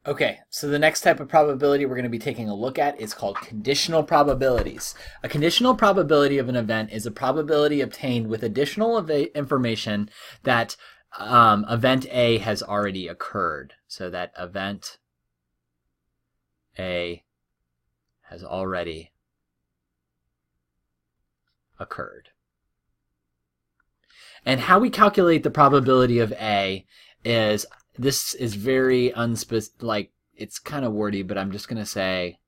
Okay, so the next type of probability we're going to be taking a look at is called conditional probabilities. A conditional probability of an event is a probability obtained with additional information that event A has already occurred. So that event A has already occurred. And how we calculate the probability of A is, this is very like, it's kind of wordy, but I'm just going to say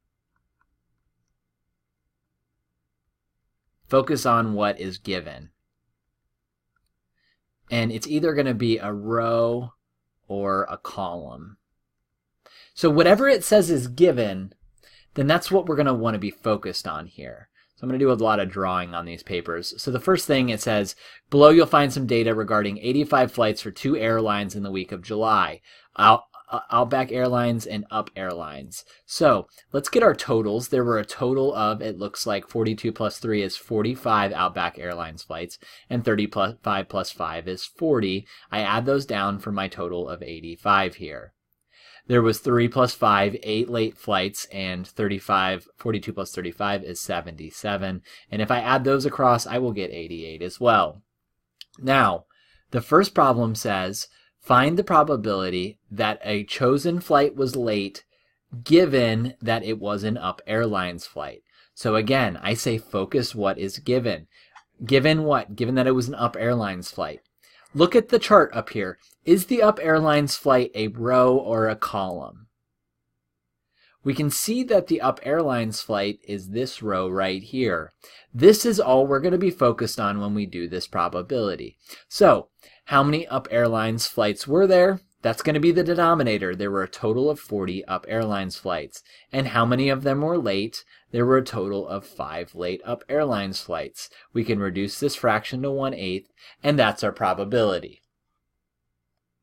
focus on what is given. And it's either going to be a row or a column. So whatever it says is given, then that's what we're going to want to be focused on here. So I'm going to do a lot of drawing on these papers. So the first thing it says, below you'll find some data regarding 85 flights for 2 airlines in the week of July. Outback Airlines and Up Airlines. So let's get our totals. There were a total of, it looks like 42 plus 3 is 45 Outback Airlines flights, and 35 plus 5 is 40. I add those down for my total of 85 here. There was 3 plus 5, 8 late flights, and 42 plus 35 is 77. And if I add those across, I will get 88 as well. Now, the first problem says, find the probability that a chosen flight was late given that it was an Up Airlines flight. So again, I say focus what is given. Given what? Given that it was an Up Airlines flight. Look at the chart up here. Is the Up Airlines flight a row or a column? We can see that the Up Airlines flight is this row right here. This is all we're going to be focused on when we do this probability. So, how many Up Airlines flights were there? That's going to be the denominator. There were a total of 40 Up Airlines flights. And how many of them were late? There were a total of 5 late Up Airlines flights. We can reduce this fraction to 1/8, and that's our probability.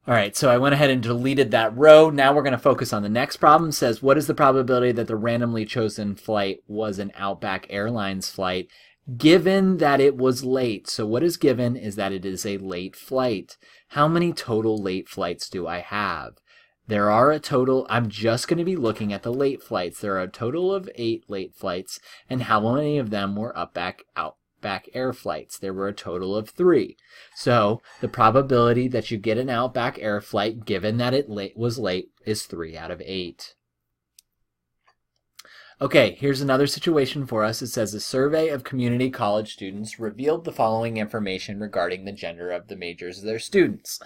All right, so I went ahead and deleted that row. Now we're going to focus on the next problem. It says, what is the probability that the randomly chosen flight was an Outback Airlines flight, given that it was late? So what is given is that it is a late flight. How many total late flights do I have? There are a total, I'm just going to be looking at the late flights. There are a total of 8 late flights, and how many of them were Outback Air flights? There were a total of 3. So the probability that you get an Outback Air flight, given that it was late, is 3 out of 8. Okay, here's another situation for us. It says a survey of community college students revealed the following information regarding the gender of the majors of their students.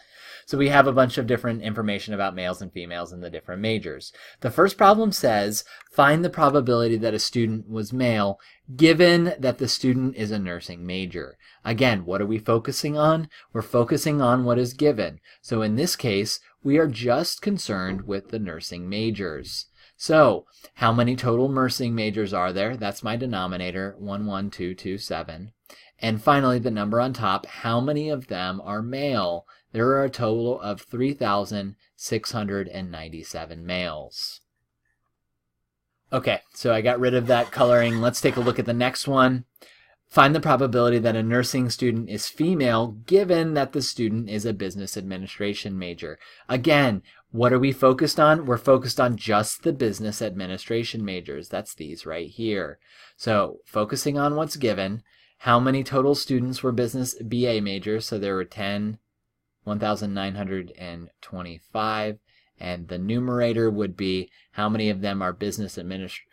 So we have a bunch of different information about males and females in the different majors. The first problem says, find the probability that a student was male, given that the student is a nursing major. Again, what are we focusing on? We're focusing on what is given. So in this case, we are just concerned with the nursing majors. So, how many total nursing majors are there? That's my denominator, 11227. And finally, the number on top, how many of them are male? There are a total of 3,697 males. Okay, so I got rid of that coloring. Let's take a look at the next one. Find the probability that a nursing student is female, given that the student is a business administration major. Again, what are we focused on? We're focused on just the business administration majors. That's these right here. So, focusing on what's given, how many total students were business BA majors? So there were 1,925. And the numerator would be how many of them are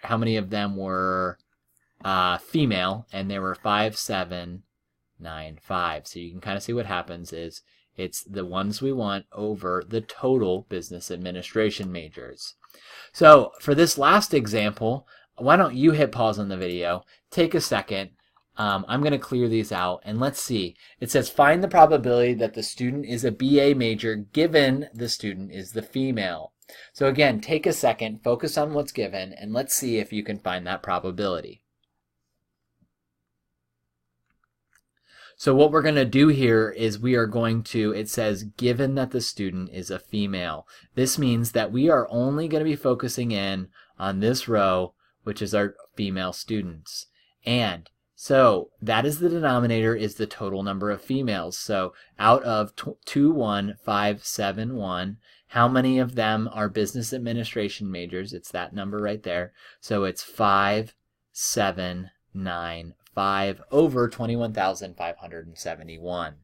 how many of them were female, and there were 5,795. So you can kind of see what happens is it's the ones we want over the total business administration majors. So for this last example, why don't you hit pause on the video, take a second. I'm going to clear these out, and let's see. It says find the probability that the student is a BA major given the student is the female. So again, take a second, focus on what's given, and let's see if you can find that probability. So what we're going to do here is we are going to, it says given that the student is a female. This means that we are only going to be focusing in on this row, which is our female students. And so that is the denominator, is the total number of females. So out of 21571, How many of them are business administration majors? It's that number right there. So it's 5,795 over 21,571.